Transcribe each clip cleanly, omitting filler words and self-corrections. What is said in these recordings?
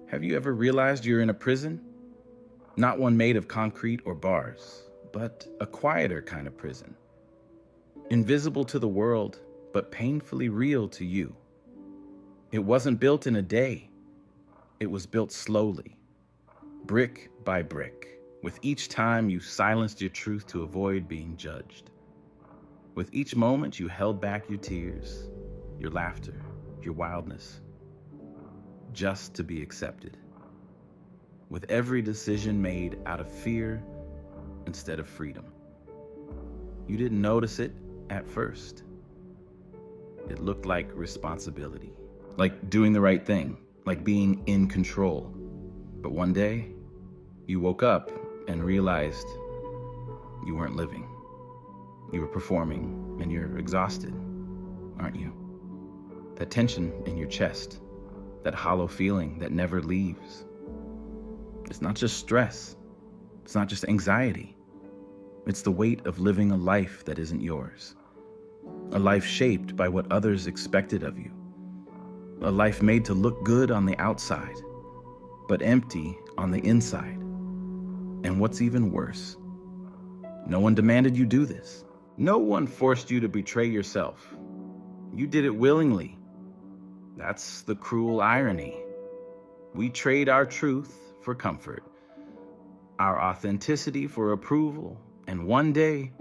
Have you ever realized you're in a prison? Not one made of concrete or bars, but a quieter kind of prison. Invisible to the world, but painfully real to you. It wasn't built in a day. It was built slowly, brick by brick, with each time you silenced your truth to avoid being judged. With each moment you held back your tears, your laughter, your wildness, just to be accepted. With every decision made out of fear instead of freedom. You didn't notice it at first. It looked like responsibility, like doing the right thing, like being in control. But one day, you woke up and realized you weren't living. You were performing, and you're exhausted, aren't you? That tension in your chest, that hollow feeling that never leaves. It's not just stress. It's not just anxiety. It's the weight of living a life that isn't yours. A life shaped by what others expected of you. A life made to look good on the outside, but empty on the inside. And what's even worse, no one demanded you do this. No one forced you to betray yourself. You did it willingly. That's the cruel irony. We trade our truth for comfort, our authenticity for approval, and one day,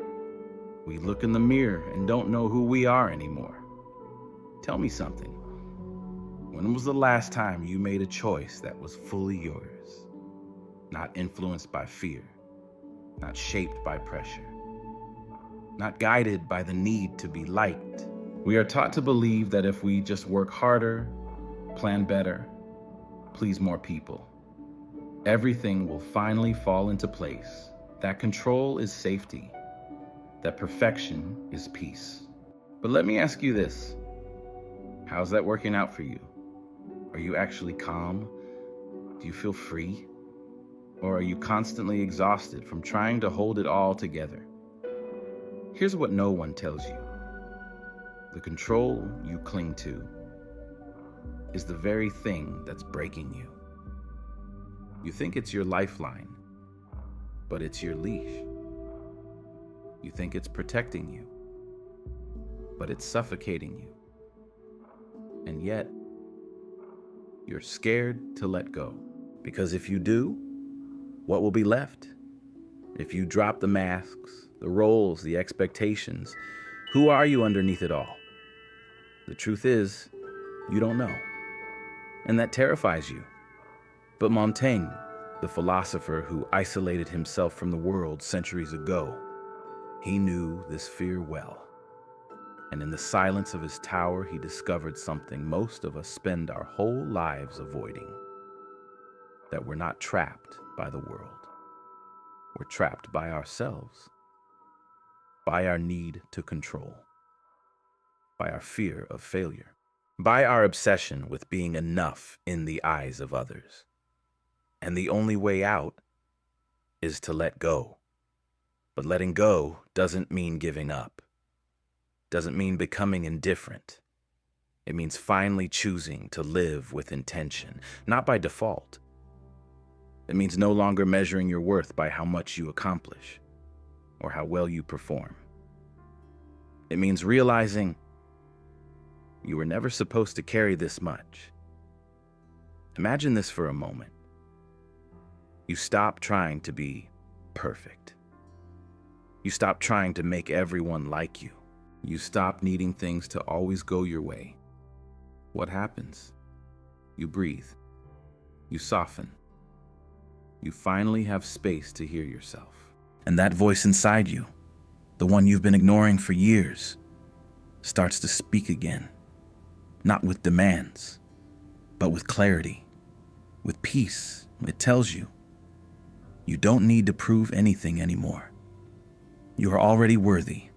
we look in the mirror and don't know who we are anymore. Tell me something. When was the last time you made a choice that was fully yours? Not influenced by fear, not shaped by pressure, not guided by the need to be liked. We are taught to believe that if we just work harder, plan better, please more people, everything will finally fall into place. That control is safety, that perfection is peace. But let me ask you this. How's that working out for you? Are you actually calm? Do you feel free? Or are you constantly exhausted from trying to hold it all together? Here's what no one tells you. The control you cling to is the very thing that's breaking you. You think it's your lifeline, but it's your leash. You think it's protecting you, but it's suffocating you. And yet, you're scared to let go. Because if you do, what will be left? If you drop the masks, the roles, the expectations, who are you underneath it all? The truth is, you don't know. And that terrifies you. But Montaigne, the philosopher who isolated himself from the world centuries ago, he knew this fear well. And in the silence of his tower, he discovered something most of us spend our whole lives avoiding. That we're not trapped by the world. We're trapped by ourselves. By our need to control. By our fear of failure. By our obsession with being enough in the eyes of others. And the only way out is to let go. But letting go doesn't mean giving up. Doesn't mean becoming indifferent. It means finally choosing to live with intention, not by default. It means no longer measuring your worth by how much you accomplish or how well you perform. It means realizing you were never supposed to carry this much. Imagine this for a moment. You stop trying to be perfect. You stop trying to make everyone like you. You stop needing things to always go your way. What happens? You breathe. You soften. You finally have space to hear yourself. And that voice inside you, the one you've been ignoring for years, starts to speak again. Not with demands, but with clarity, with peace. It tells you, you don't need to prove anything anymore. You are already worthy,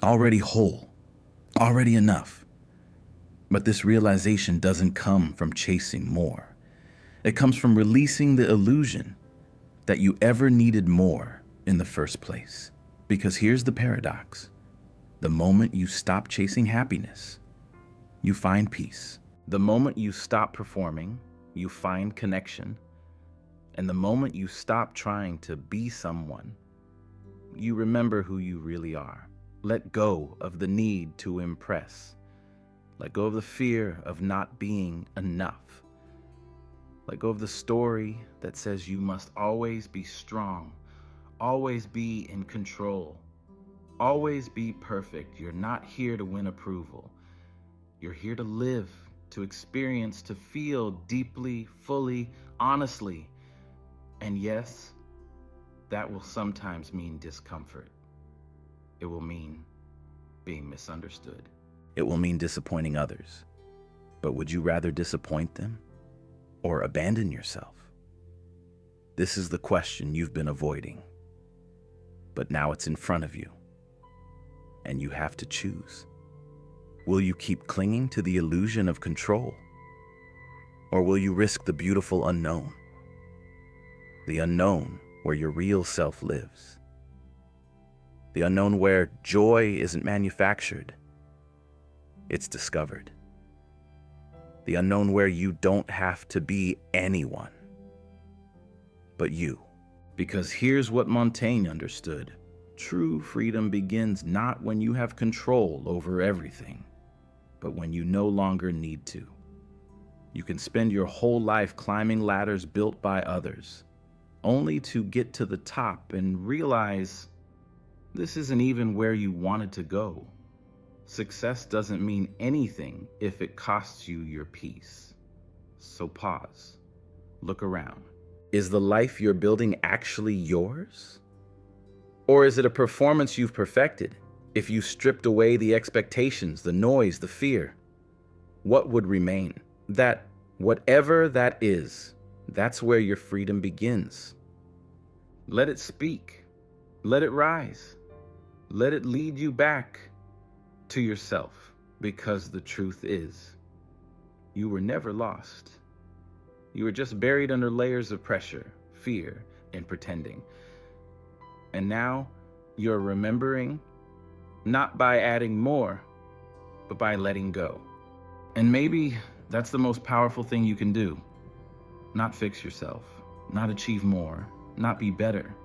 already whole, already enough. But this realization doesn't come from chasing more. It comes from releasing the illusion that you ever needed more in the first place. Because here's the paradox. The moment you stop chasing happiness, you find peace. The moment you stop performing, you find connection. And the moment you stop trying to be someone, you remember who you really are. Let go of the need to impress. Let go of the fear of not being enough. Let go of the story that says you must always be strong, always be in control, always be perfect. You're not here to win approval. You're here to live, to experience, to feel deeply, fully, honestly. And yes, that will sometimes mean discomfort. It will mean being misunderstood. It will mean disappointing others. But would you rather disappoint them or abandon yourself? This is the question you've been avoiding. But now it's in front of you, and you have to choose. Will you keep clinging to the illusion of control? Or will you risk the beautiful unknown? The unknown where your real self lives. The unknown where joy isn't manufactured, it's discovered. The unknown where you don't have to be anyone but you. Because here's what Montaigne understood. True freedom begins not when you have control over everything, but when you no longer need to. You can spend your whole life climbing ladders built by others, only to get to the top and realize this isn't even where you wanted to go. Success doesn't mean anything if it costs you your peace. So pause. Look around. Is the life you're building actually yours? Or is it a performance you've perfected? If you stripped away the expectations, the noise, the fear, what would remain? That whatever that is, that's where your freedom begins. Let it speak. Let it rise. Let it lead you back to yourself, because the truth is, you were never lost. You were just buried under layers of pressure, fear, and pretending. And now you're remembering, not by adding more, but by letting go. And maybe that's the most powerful thing you can do. Not fix yourself, not achieve more, not be better,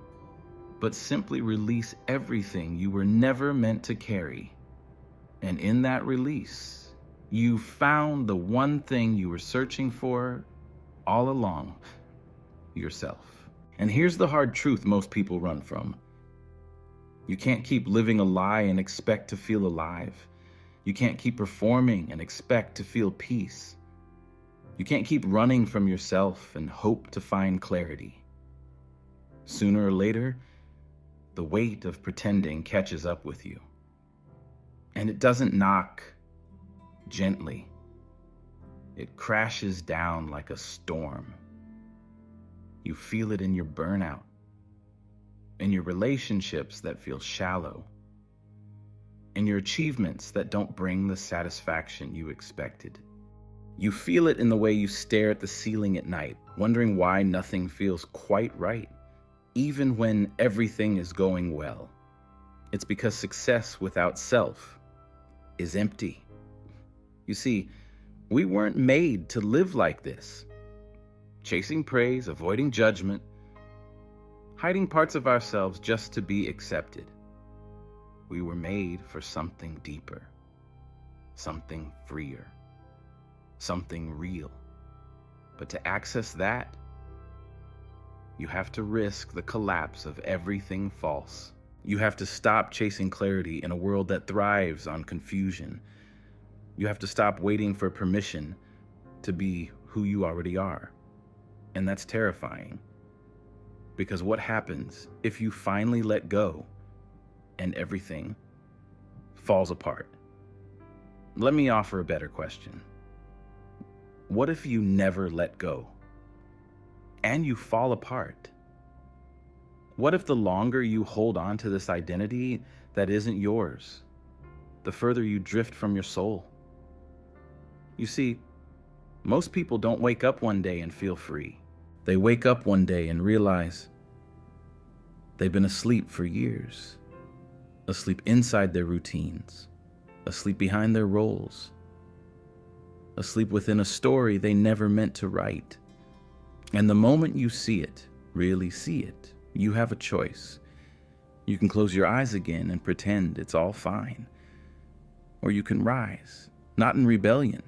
but simply release everything you were never meant to carry. And in that release, you found the one thing you were searching for all along: yourself. And here's the hard truth most people run from. You can't keep living a lie and expect to feel alive. You can't keep performing and expect to feel peace. You can't keep running from yourself and hope to find clarity. Sooner or later, the weight of pretending catches up with you. And it doesn't knock gently. It crashes down like a storm. You feel it in your burnout, in your relationships that feel shallow, in your achievements that don't bring the satisfaction you expected. You feel it in the way you stare at the ceiling at night, wondering why nothing feels quite right, even when everything is going well. It's because success without self is empty. You see, we weren't made to live like this. Chasing praise, avoiding judgment, hiding parts of ourselves just to be accepted. We were made for something deeper, something freer, something real. But to access that, you have to risk the collapse of everything false. You have to stop chasing clarity in a world that thrives on confusion. You have to stop waiting for permission to be who you already are. And that's terrifying. Because what happens if you finally let go and everything falls apart? Let me offer a better question. What if you never let go and you fall apart? What if the longer you hold on to this identity that isn't yours, the further you drift from your soul? You see, most people don't wake up one day and feel free. They wake up one day and realize they've been asleep for years, asleep inside their routines, asleep behind their roles, asleep within a story they never meant to write. And the moment you see it, really see it, you have a choice. You can close your eyes again and pretend it's all fine. Or you can rise, not in rebellion,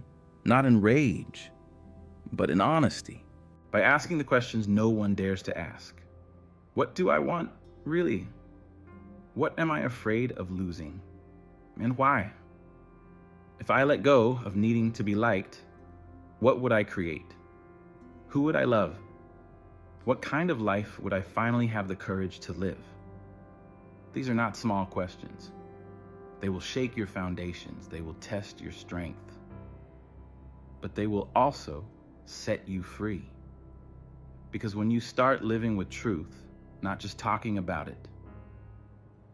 not in rage, but in honesty, by asking the questions no one dares to ask. What do I want, really? What am I afraid of losing? And why? If I let go of needing to be liked, what would I create? Who would I love? What kind of life would I finally have the courage to live? These are not small questions. They will shake your foundations. They will test your strength. But they will also set you free. Because when you start living with truth, not just talking about it,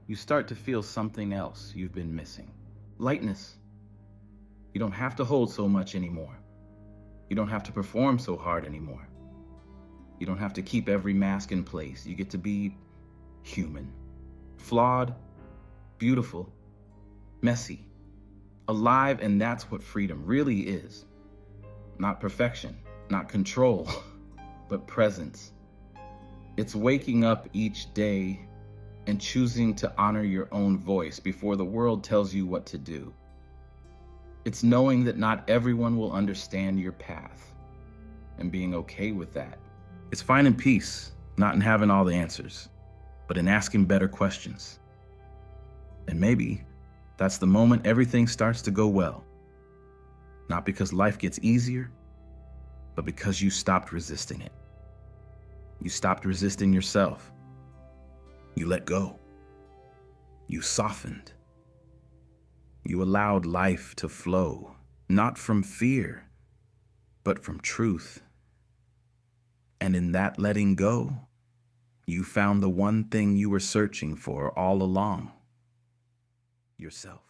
you start to feel something else you've been missing. Lightness. You don't have to hold so much anymore. You don't have to perform so hard anymore. You don't have to keep every mask in place. You get to be human, flawed, beautiful, messy, alive, and that's what freedom really is. Not perfection, not control, but presence. It's waking up each day and choosing to honor your own voice before the world tells you what to do. It's knowing that not everyone will understand your path and being okay with that. It's finding peace, not in having all the answers, but in asking better questions. And maybe that's the moment everything starts to go well. Not because life gets easier, but because you stopped resisting it. You stopped resisting yourself. You let go. You softened. You allowed life to flow, not from fear, but from truth. And in that letting go, you found the one thing you were searching for all along: yourself.